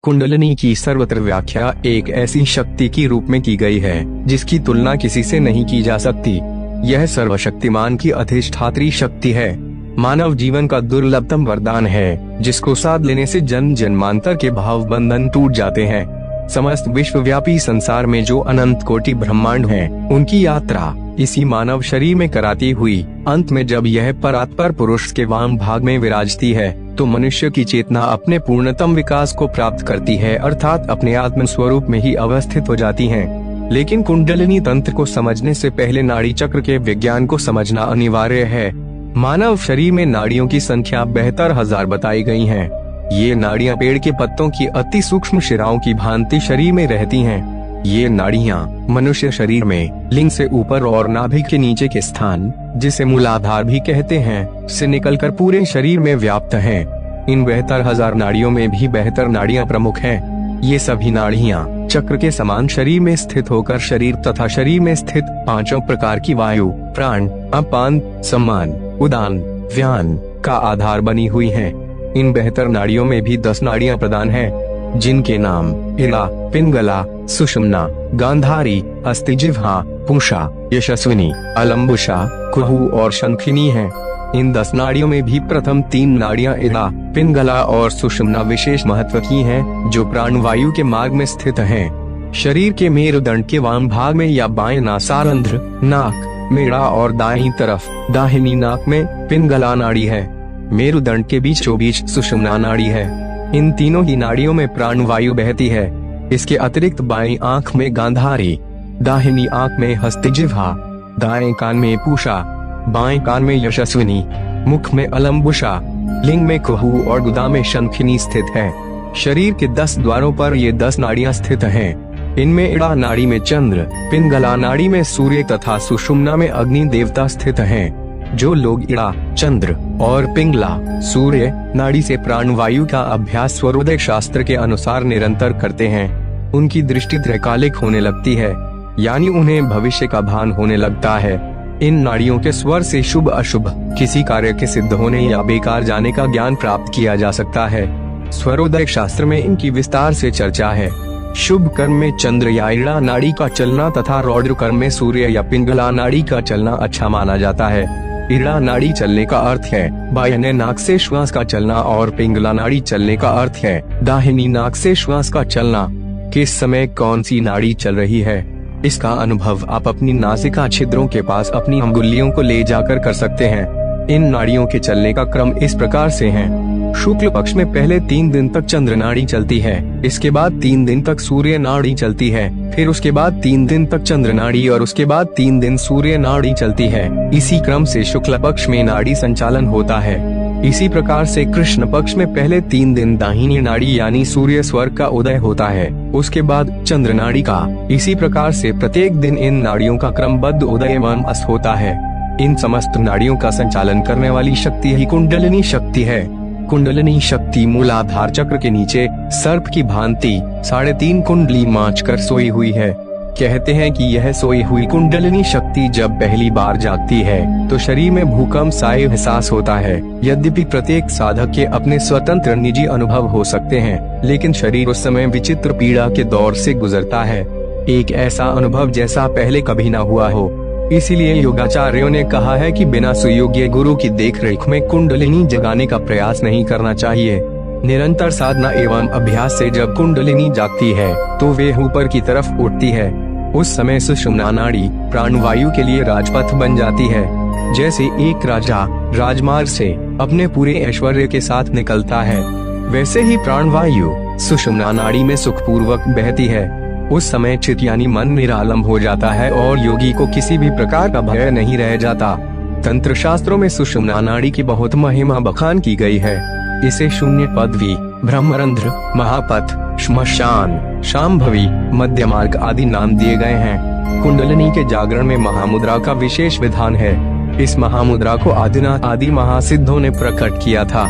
कुंडलिनी की सर्वत्र व्याख्या एक ऐसी शक्ति की रूप में की गई है जिसकी तुलना किसी से नहीं की जा सकती। यह सर्वशक्तिमान की अधिष्ठात्री शक्ति है, मानव जीवन का दुर्लभतम वरदान है, जिसको साध लेने से जन्म जन्मांतर के भाव बंधन टूट जाते हैं। समस्त विश्वव्यापी संसार में जो अनंत कोटि ब्रह्मांड हैं, उनकी यात्रा इसी मानव शरीर में कराती हुई अंत में जब यह परात्पर पुरुष के वाम भाग में विराजती है, तो मनुष्य की चेतना अपने पूर्णतम विकास को प्राप्त करती है, अर्थात अपने आत्म स्वरूप में ही अवस्थित हो जाती है। लेकिन कुंडलिनी तंत्र को समझने से पहले नाड़ी चक्र के विज्ञान को समझना अनिवार्य है। मानव शरीर में नाड़ियों की संख्या 72,000 बताई गई है। ये नाड़ियां पेड़ के पत्तों की अति सूक्ष्म शिराओं की भांति शरीर में रहती हैं। ये नाड़ियां मनुष्य शरीर में लिंग से ऊपर और नाभि के नीचे के स्थान, जिसे मूलाधार भी कहते हैं, से निकलकर पूरे शरीर में व्याप्त हैं। इन 72,000 नाड़ियों में भी 72 नाड़ियां प्रमुख हैं। ये सभी नाड़ियां चक्र के समान शरीर में स्थित होकर शरीर तथा शरीर में स्थित पांचों प्रकार की वायु, प्राण, अपान, सम्मान, उदान, व्यान का आधार बनी हुई हैं। इन 72 नाड़ियों में भी 10 नाड़ियां प्रधान हैं, जिनके नाम इड़ा, पिंगला, सुषुम्ना, गांधारी, अस्थिजिह्वा, पूषा, यशस्विनी, अलम्बुषा, कुहू और शंखिनी हैं। इन 10 नाड़ियों में भी प्रथम 3 नाड़ियां इड़ा, पिंगला और सुषुम्ना विशेष महत्व की हैं, जो प्राणवायु के मार्ग में स्थित हैं। शरीर के मेरुदंड के वाम भाग में या बाएं नासारंध्र, नाक, मेड़ा और दाहिनी तरफ दाहिनी नाक में पिंगला नाड़ी है। मेरुदंड के बीचों बीच सुषुम्ना नाड़ी है। इन तीनों ही नाड़ियों में प्राणवायु बहती है। इसके अतिरिक्त बाईं आंख में गांधारी, दाहिनी आंख में हस्तिजिह्वा, दाएं कान में पूषा, बाएं कान में यशस्विनी, मुख में अलम्बुषा, लिंग में कुहू और गुदा में शंखिनी स्थित है। शरीर के 10 द्वारों पर ये 10 नाड़ियां स्थित हैं। इनमें इड़ा नाड़ी में चंद्र, पिंगला नाड़ी में सूर्य तथा सुषुम्ना में अग्नि देवता स्थित हैं। जो लोग इड़ा, चंद्र और पिंगला, सूर्य नाड़ी से प्राणवायु का अभ्यास स्वरोदय शास्त्र के अनुसार निरंतर करते हैं, उनकी दृष्टि त्रैकालिक होने लगती है, यानी उन्हें भविष्य का भान होने लगता है। इन नाड़ियों के स्वर से शुभ अशुभ, किसी कार्य के सिद्ध होने या बेकार जाने का ज्ञान प्राप्त किया जा सकता है। स्वरोदय शास्त्र में इनकी विस्तार से चर्चा है। शुभ कर्म में चंद्र या इड़ा नाड़ी का चलना तथा रौद्र कर्म में सूर्य या पिंगला नाड़ी का चलना अच्छा माना जाता है। इड़ा नाड़ी चलने का अर्थ है बाएं नाक से श्वास का चलना और पिंगला नाड़ी चलने का अर्थ है दाहिनी नाक से श्वास का चलना। किस समय कौन सी नाड़ी चल रही है, इसका अनुभव आप अपनी नासिका छिद्रों के पास अपनी अंगुलियों को ले जाकर कर सकते हैं। इन नाड़ियों के चलने का क्रम इस प्रकार से है। शुक्ल पक्ष में पहले 3 दिन तक चंद्र नाड़ी चलती है, इसके बाद 3 दिन तक सूर्य नाड़ी चलती है, फिर उसके बाद 3 दिन तक चंद्र नाड़ी और उसके बाद 3 दिन सूर्य नाड़ी चलती है। इसी क्रम से शुक्ल पक्ष में नाड़ी संचालन होता है। इसी प्रकार से कृष्ण पक्ष में पहले 3 दिन दाहिनी नाड़ी यानी सूर्य स्वर्ग का उदय होता है, उसके बाद चंद्र नाड़ी का। इसी प्रकार से प्रत्येक दिन इन नाड़ियों का क्रमबद्ध उदय एवं अस्त होता है। इन समस्त नाड़ियों का संचालन करने वाली शक्ति ही कुंडलिनी शक्ति है। कुंडलिनी शक्ति मूलाधार चक्र के नीचे सर्प की भांति 3.5 कुंडली मांच कर सोई हुई है। कहते हैं कि यह सोई हुई कुंडलिनी शक्ति जब पहली बार जागती है तो शरीर में भूकंप सा एहसास होता है। यद्यपि प्रत्येक साधक के अपने स्वतंत्र निजी अनुभव हो सकते हैं, लेकिन शरीर उस समय विचित्र पीड़ा के दौर से गुजरता है, एक ऐसा अनुभव जैसा पहले कभी न हुआ हो। इसीलिए योगाचार्यों ने कहा है कि बिना सुयोग्य गुरु की देखरेख में कुंडलिनी जगाने का प्रयास नहीं करना चाहिए। निरंतर साधना एवं अभ्यास से जब कुंडलिनी जागती है तो वे ऊपर की तरफ उठती है। उस समय सुषुम्ना नाड़ी प्राणवायु के लिए राजपथ बन जाती है। जैसे एक राजा राजमार्ग से अपने पूरे ऐश्वर्य के साथ निकलता है, वैसे ही प्राणवायु सुषुम्ना नाड़ी में सुखपूर्वक बहती है। उस समय चित यानी मन निरालंब हो जाता है और योगी को किसी भी प्रकार का भय नहीं रह जाता। तंत्र शास्त्रों में सुषुम्ना नाड़ी की बहुत महिमा बखान की गई है। इसे शून्य पदवी, ब्रह्मरंध्र, महापथ, श्मशान, शांभवी, मध्य मार्ग आदि नाम दिए गए हैं। कुंडलिनी के जागरण में महामुद्रा का विशेष विधान है। इस महामुद्रा को आदिनाथ आदि महासिद्धों ने प्रकट किया था।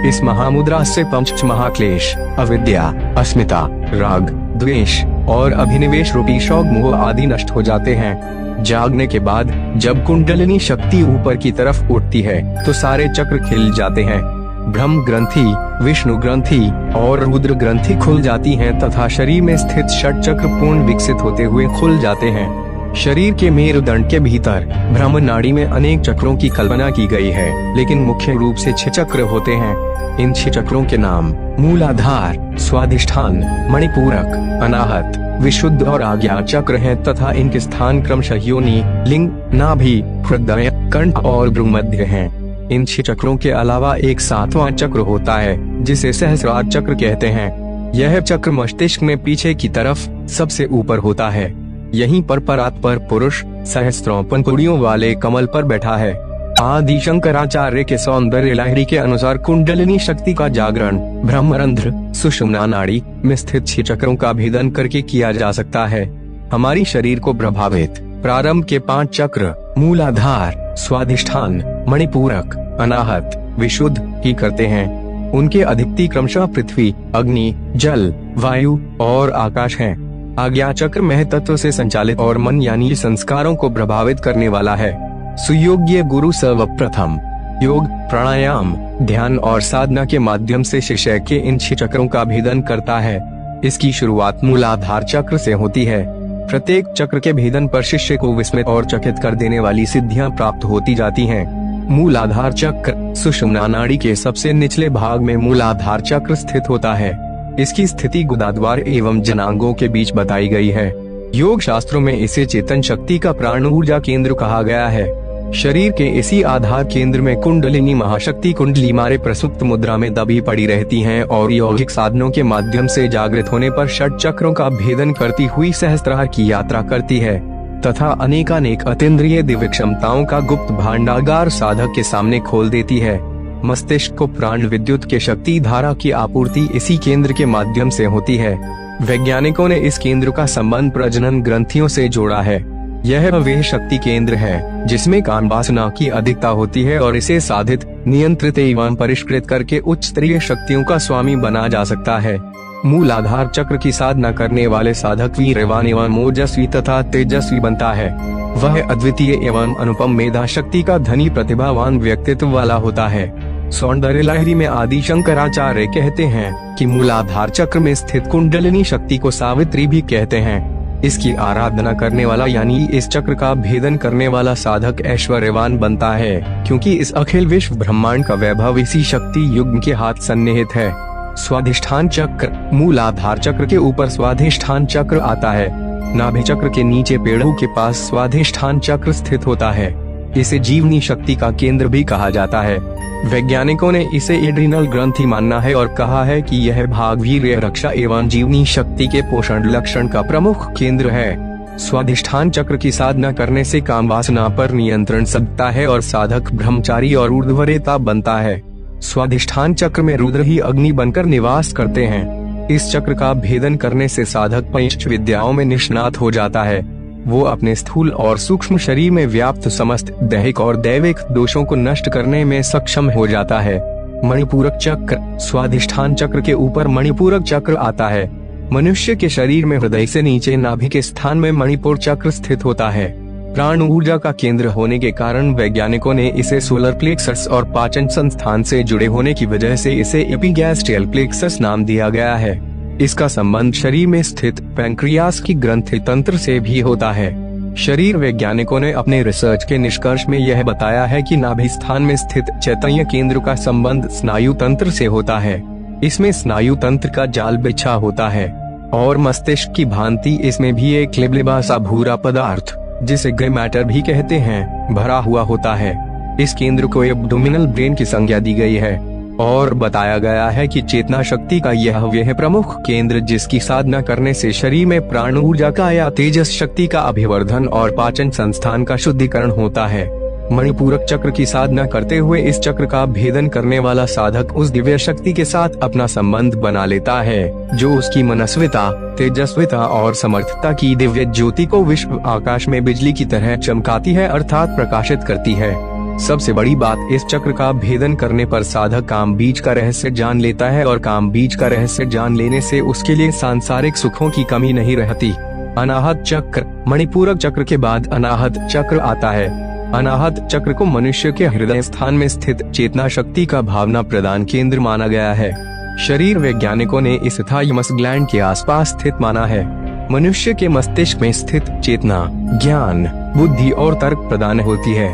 इस महामुद्रा से पंच महाक्लेश, अविद्या, अस्मिता, राग, द्वेष और अभिनिवेश रूपी शौक मोह आदि नष्ट हो जाते हैं। जागने के बाद जब कुंडलिनी शक्ति ऊपर की तरफ उठती है तो सारे चक्र खिल जाते हैं। ब्रह्म ग्रंथि, विष्णु ग्रंथि और रुद्र ग्रंथि खुल जाती हैं तथा शरीर में स्थित षट चक्र पूर्ण विकसित होते हुए खुल जाते हैं। शरीर के मेरुदंड के भीतर ब्रह्म नाड़ी में अनेक चक्रों की कल्पना की गई है, लेकिन मुख्य रूप से 6 चक्र होते हैं। इन 6 चक्रों के नाम मूलाधार, स्वाधिष्ठान, मणिपूरक, अनाहत, विशुद्ध और आज्ञा चक्र हैं तथा इनके स्थान क्रमशः योनि, लिंग, नाभि, हृदय, कंठ और भ्रूमध्य हैं। इन 6 चक्रों के अलावा एक 7वां चक्र होता है जिसे सहस्रार चक्र कहते हैं। यह चक्र मस्तिष्क में पीछे की तरफ सबसे ऊपर होता है। यहीं पर परात्पर पुरुष सहस्त्रों पंखुड़ियों वाले कमल पर बैठा है। आदि शंकराचार्य के सौंदर्य लहरी के अनुसार कुंडलिनी शक्ति का जागरण ब्रह्मरंध्र सुषुम्ना नाड़ी में स्थित 6 चक्रों का भेदन करके किया जा सकता है। हमारी शरीर को प्रभावित प्रारंभ के 5 चक्र मूलाधार, स्वाधिष्ठान, मणिपूरक, अनाहत, विशुद्ध ही करते हैं। उनके अधिपति क्रमशः पृथ्वी, अग्नि, जल, वायु और आकाश हैं। आज्ञा चक्र महतत्व से संचालित और मन यानी संस्कारों को प्रभावित करने वाला है। सुयोग्य गुरु सर्वप्रथम योग, प्राणायाम, ध्यान और साधना के माध्यम से शिष्य के इन 6 चक्रों का भेदन करता है। इसकी शुरुआत मूलाधार चक्र से होती है। प्रत्येक चक्र के भेदन पर शिष्य को विस्मित और चकित कर देने वाली सिद्धियां प्राप्त होती जाती हैं। मूलाधार चक्र सुषुम्ना नाड़ी के सबसे निचले भाग में मूलाधार चक्र स्थित होता है। इसकी स्थिति गुदाद्वार एवं जनांगों के बीच बताई गई है। योग शास्त्रों में इसे चेतन शक्ति का प्राण ऊर्जा केंद्र कहा गया है। शरीर के इसी आधार केंद्र में कुंडलिनी महाशक्ति कुंडली मारे प्रसुप्त मुद्रा में दबी पड़ी रहती हैं और यौगिक साधनों के माध्यम से जागृत होने पर षट चक्रों का भेदन करती हुई सहस्त्रार की यात्रा करती है तथा अनेकानेक अतीन्द्रिय दिव्य क्षमताओं का गुप्त भांडागार साधक के सामने खोल देती है। मस्तिष्क को प्राण विद्युत के शक्ति धारा की आपूर्ति इसी केंद्र के माध्यम से होती है। वैज्ञानिकों ने इस केंद्र का संबंध प्रजनन ग्रंथियों से जोड़ा है। यह वह शक्ति केंद्र है जिसमें काम वासना की अधिकता होती है और इसे साधित, नियंत्रित एवं परिष्कृत करके उच्च स्तरीय शक्तियों का स्वामी बना जा सकता है। मूलाधार चक्र की साधना करने वाले साधक वीर्यवान एवं ओजस्वी तथा तेजस्वी बनता है। वह अद्वितीय एवं अनुपम मेधा शक्ति का धनी प्रतिभावान व्यक्तित्व वाला होता है। सौंदर्य लहरी में आदि शंकराचार्य कहते हैं कि मूलाधार चक्र में स्थित कुंडलिनी शक्ति को सावित्री भी कहते हैं। इसकी आराधना करने वाला यानी इस चक्र का भेदन करने वाला साधक ऐश्वर्यवान बनता है, क्योंकि इस अखिल विश्व ब्रह्मांड का वैभव इसी शक्ति युग्म के हाथ सन्निहित है। स्वाधिष्ठान चक्र मूलाधार चक्र के ऊपर स्वाधिष्ठान चक्र आता है। नाभि चक्र के नीचे पेड़ों के पास स्वाधिष्ठान चक्र स्थित होता है। इसे जीवनी शक्ति का केंद्र भी कहा जाता है। वैज्ञानिकों ने इसे एड्रिनल ग्रंथि माना है और कहा है कि यह भाग वीर्य रक्षा एवं जीवनी शक्ति के पोषण लक्षण का प्रमुख केंद्र है। स्वाधिष्ठान चक्र की साधना करने से काम वासना पर नियंत्रण सकता है और साधक ब्रह्मचारी और ऊर्ध्वरेता बनता है। स्वाधिष्ठान चक्र में रुद्र ही अग्नि बनकर निवास करते हैं। इस चक्र का भेदन करने से साधक पंच विद्याओं में निष्णात हो जाता है। वो अपने स्थूल और सूक्ष्म शरीर में व्याप्त समस्त दैहिक और दैविक दोषों को नष्ट करने में सक्षम हो जाता है। मणिपूरक चक्र स्वाधिष्ठान चक्र के ऊपर मणिपूरक चक्र आता है। मनुष्य के शरीर में हृदय से नीचे नाभि के स्थान में मणिपुर चक्र स्थित होता है। प्राण ऊर्जा का केंद्र होने के कारण वैज्ञानिकों ने इसे सोलर प्लेक्सस और पाचन संस्थान से जुड़े होने की वजह से इसे एपिगैस्ट्रियल प्लेक्सस नाम दिया गया है। इसका संबंध शरीर में स्थित पैंक्रियास की ग्रंथि तंत्र से भी होता है। शरीर वैज्ञानिकों ने अपने रिसर्च के निष्कर्ष में यह बताया है कि नाभि स्थान में स्थित चैतन्य केंद्र का संबंध स्नायु तंत्र से होता है। इसमें स्नायु तंत्र का जाल बिछा होता है और मस्तिष्क की भांति इसमें भी एक लिबलिबा सा भूरा पदार्थ, जिसे ग्रे मैटर भी कहते हैं, भरा हुआ होता है। इस केंद्र को एब्डोमिनल ब्रेन की संज्ञा दी गई है और बताया गया है कि चेतना शक्ति का यह प्रमुख केंद्र जिसकी साधना करने से शरीर में प्राण ऊर्जा का या तेजस शक्ति का अभिवर्धन और पाचन संस्थान का शुद्धिकरण होता है। मणिपूरक चक्र की साधना करते हुए इस चक्र का भेदन करने वाला साधक उस दिव्य शक्ति के साथ अपना संबंध बना लेता है जो उसकी मनस्विता, तेजस्विता और समर्थता की दिव्य ज्योति को विश्व आकाश में बिजली की तरह चमकाती है अर्थात प्रकाशित करती है। सबसे बड़ी बात, इस चक्र का भेदन करने पर साधक काम बीज का रहस्य जान लेता है और काम बीज का रहस्य जान लेने से उसके लिए सांसारिक सुखों की कमी नहीं रहती। अनाहत चक्र मणिपूरक चक्र के बाद अनाहत चक्र आता है। अनाहत चक्र को मनुष्य के हृदय स्थान में स्थित चेतना शक्ति का भावना प्रदान केंद्र माना गया है। शरीर वैज्ञानिकों ने इस थाइमस ग्लैंड के आसपास स्थित माना है। मनुष्य के मस्तिष्क में स्थित चेतना, ज्ञान, बुद्धि और तर्क प्रदान होती है।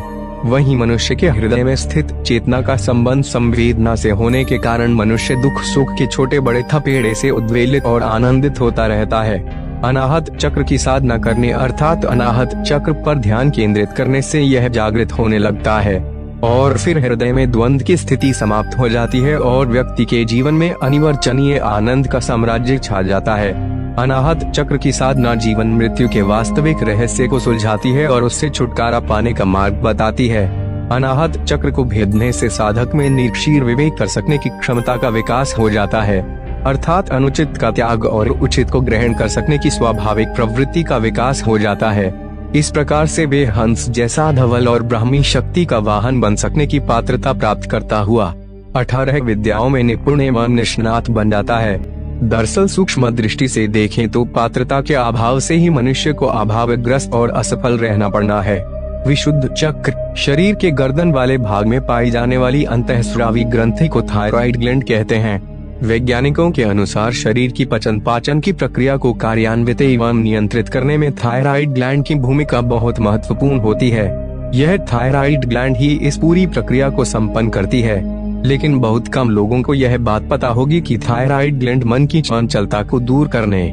वहीं मनुष्य के हृदय में स्थित चेतना का संबंध संवेदना से होने के कारण मनुष्य दुख सुख के छोटे बड़े थपेड़े से उद्वेलित और आनंदित होता रहता है। अनाहत चक्र की साधना करने अर्थात अनाहत चक्र पर ध्यान केंद्रित करने से यह जागृत होने लगता है और फिर हृदय में द्वंद्व की स्थिति समाप्त हो जाती है और व्यक्ति के जीवन में अनिर्वचनीय आनंद का साम्राज्य छा जाता है। अनाहत चक्र की साधना जीवन मृत्यु के वास्तविक रहस्य को सुलझाती है और उससे छुटकारा पाने का मार्ग बताती है। अनाहत चक्र को भेदने से साधक में निष्क्रिय विवेक कर सकने की क्षमता का विकास हो जाता है, अर्थात अनुचित का त्याग और उचित को ग्रहण कर सकने की स्वाभाविक प्रवृत्ति का विकास हो जाता है। इस प्रकार से वे हंस जैसा धवल और ब्राह्मी शक्ति का वाहन बन सकने की पात्रता प्राप्त करता हुआ 18 विद्याओं में निपुण एवं निष्णात बन जाता है। दरअसल सूक्ष्म दृष्टि से देखें तो पात्रता के अभाव से ही मनुष्य को अभावग्रस्त और असफल रहना पड़ना है। विशुद्ध चक्र शरीर के गर्दन वाले भाग में पाई जाने वाली अंतःस्रावी ग्रंथि को थायराइड ग्लैंड कहते हैं। वैज्ञानिकों के अनुसार शरीर की पचन पाचन की प्रक्रिया को कार्यान्वित एवं नियंत्रित करने में थायराइड ग्लैंड की भूमिका बहुत महत्वपूर्ण होती है। यह थायराइड ग्लैंड ही इस पूरी प्रक्रिया को संपन्न करती है, लेकिन बहुत कम लोगों को यह बात पता होगी कि थायराइड ग्लैंड मन की चंचलता को दूर करने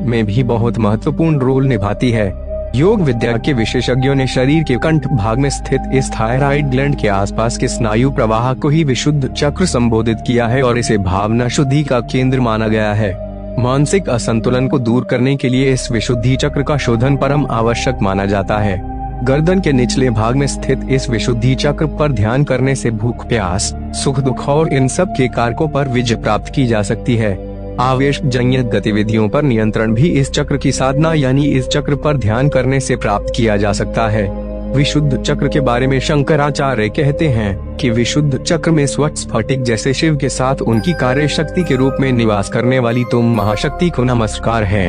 में भी बहुत महत्वपूर्ण रोल निभाती है। योग विद्या के विशेषज्ञों ने शरीर के कंठ भाग में स्थित इस थायराइड ग्लैंड के आसपास के स्नायु प्रवाह को ही विशुद्ध चक्र संबोधित किया है और इसे भावना शुद्धि का केंद्र माना गया है। मानसिक असंतुलन को दूर करने के लिए इस विशुद्धि चक्र का शोधन परम आवश्यक माना जाता है। गर्दन के निचले भाग में स्थित इस विशुद्धि चक्र पर ध्यान करने से भूख प्यास, सुख दुख और इन सब के कारकों पर विजय प्राप्त की जा सकती है। आवेश जन्य गतिविधियों पर नियंत्रण भी इस चक्र की साधना यानी इस चक्र पर ध्यान करने से प्राप्त किया जा सकता है। विशुद्ध चक्र के बारे में शंकराचार्य कहते हैं कि विशुद्ध चक्र में स्वच्छ स्फटिक जैसे शिव के साथ उनकी कार्य शक्ति के रूप में निवास करने वाली तुम महाशक्ति को नमस्कार है।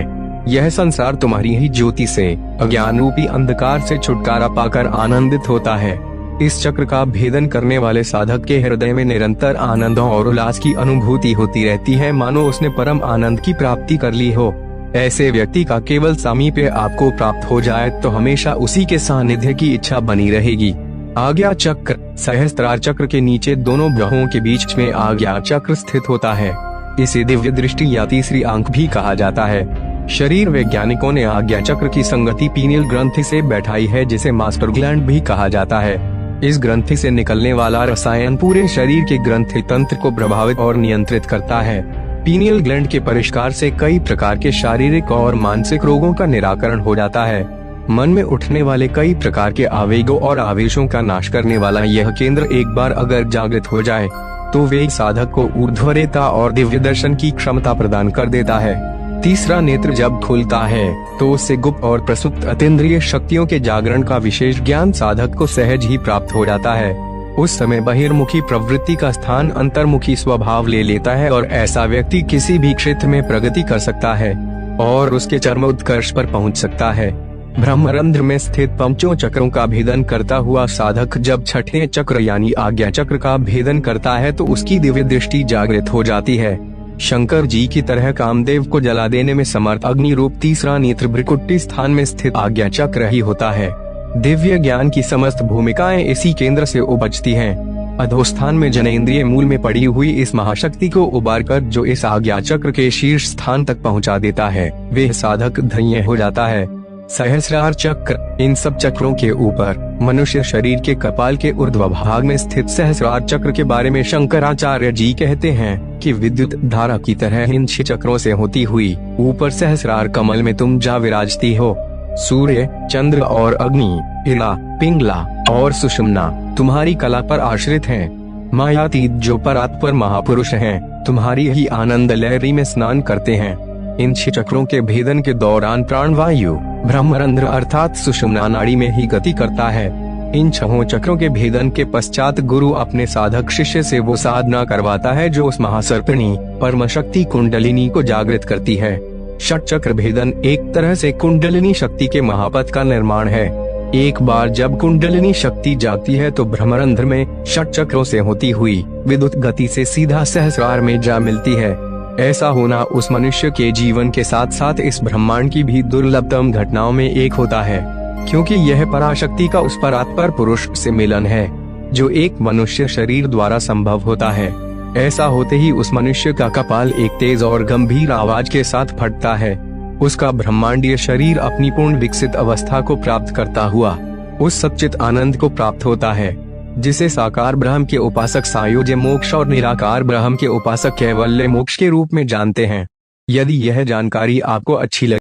यह संसार तुम्हारी ही ज्योति से अज्ञान रूपी अंधकार से छुटकारा पाकर आनंदित होता है। इस चक्र का भेदन करने वाले साधक के हृदय में निरंतर आनंद और उल्लास की अनुभूति होती रहती है, मानो उसने परम आनंद की प्राप्ति कर ली हो। ऐसे व्यक्ति का केवल सामीप्य आपको प्राप्त हो जाए तो हमेशा उसी के सानिध्य की इच्छा बनी रहेगी। आज्ञा चक्र सहस्त्रार चक्र के नीचे दोनों भ्रूओं के बीच में आज्ञा चक्र स्थित होता है। इसे दिव्य दृष्टि या तीसरी आंख भी कहा जाता है। शरीर वैज्ञानिकों ने आज्ञा चक्र की संगति पीनियल ग्रंथि से बैठाई है, जिसे मास्टर ग्लैंड भी कहा जाता है। इस ग्रंथि से निकलने वाला रसायन पूरे शरीर के ग्रंथि तंत्र को प्रभावित और नियंत्रित करता है। पीनियल ग्लैंड के परिष्कार से कई प्रकार के शारीरिक और मानसिक रोगों का निराकरण हो जाता है। मन में उठने वाले कई प्रकार के आवेगों और आवेशों का नाश करने वाला यह केंद्र एक बार अगर जागृत हो जाए तो वे साधक को ऊर्ध्वरेता और दिव्य दर्शन की क्षमता प्रदान कर देता है। तीसरा नेत्र जब खुलता है तो उससे गुप्त और प्रसुप्त अतीन्द्रिय शक्तियों के जागरण का विशेष ज्ञान साधक को सहज ही प्राप्त हो जाता है। उस समय बहिर्मुखी प्रवृत्ति का स्थान अंतर्मुखी स्वभाव ले लेता है और ऐसा व्यक्ति किसी भी क्षेत्र में प्रगति कर सकता है और उसके चरमोत्कर्ष पर पहुंच सकता है। ब्रह्मरंध्र में स्थित पंचों चक्रों का भेदन करता हुआ साधक जब छठे चक्र यानी आज्ञा चक्र का भेदन करता है तो उसकी दिव्य दृष्टि जागृत हो जाती है। शंकर जी की तरह कामदेव को जला देने में समर्थ अग्नि रूप तीसरा नेत्र भ्रुकुटी स्थान में स्थित आज्ञा चक्र ही होता है। दिव्य ज्ञान की समस्त भूमिकाएं इसी केंद्र से उपजती हैं। अधोस्थान में जनेंद्रिय मूल में पड़ी हुई इस महाशक्ति को उबारकर जो इस आज्ञा चक्र के शीर्ष स्थान तक पहुंचा देता है, वे साधक धन्य हो जाता है। सहस्रार चक्र इन सब चक्रों के ऊपर मनुष्य शरीर के कपाल के ऊर्ध्व भाग में स्थित सहस्रार चक्र के बारे में शंकराचार्य जी कहते हैं कि विद्युत धारा की तरह इन 6 चक्रों से होती हुई ऊपर सहस्रार कमल में तुम जा विराजती हो। सूर्य, चंद्र और अग्नि, इला, पिंगला और सुषुम्ना तुम्हारी कला पर आश्रित हैं। मायातीत जो परात्पर महापुरुष हैं, तुम्हारी ही आनंद लहरी में स्नान करते हैं। इन 6 चक्रों के भेदन के दौरान प्राणवायु ब्रह्मरंध्र अर्थात सुषुम्ना नाड़ी में ही गति करता है। इन 6 चक्रों के भेदन के पश्चात गुरु अपने साधक शिष्य से वो साधना करवाता है जो उस महासर्पिणी परम शक्ति कुंडलिनी को जागृत करती है। षट चक्र भेदन एक तरह से कुंडलिनी शक्ति के महापथ का निर्माण है। एक बार जब कुंडलिनी शक्ति जागती है तो भ्रमरंध्र में षट चक्रों से होती हुई विद्युत गति से सीधा सहस्रार में जा मिलती है। ऐसा होना उस मनुष्य के जीवन के साथ साथ इस ब्रह्मांड की भी दुर्लभतम घटनाओं में एक होता है, क्योंकि यह पराशक्ति का उस परात्पर पुरुष से मिलन है जो एक मनुष्य शरीर द्वारा संभव होता है। ऐसा होते ही उस मनुष्य का कपाल एक तेज और गंभीर आवाज के साथ फटता है। उसका ब्रह्मांडीय शरीर अपनी पूर्ण विकसित अवस्था को प्राप्त करता हुआ उस सच्चित आनंद को प्राप्त होता है, जिसे साकार ब्रह्म के उपासक सायोज्य मोक्ष और निराकार ब्रह्म के उपासक कैवल्य मोक्ष के रूप में जानते हैं। यदि यह जानकारी आपको अच्छी लगे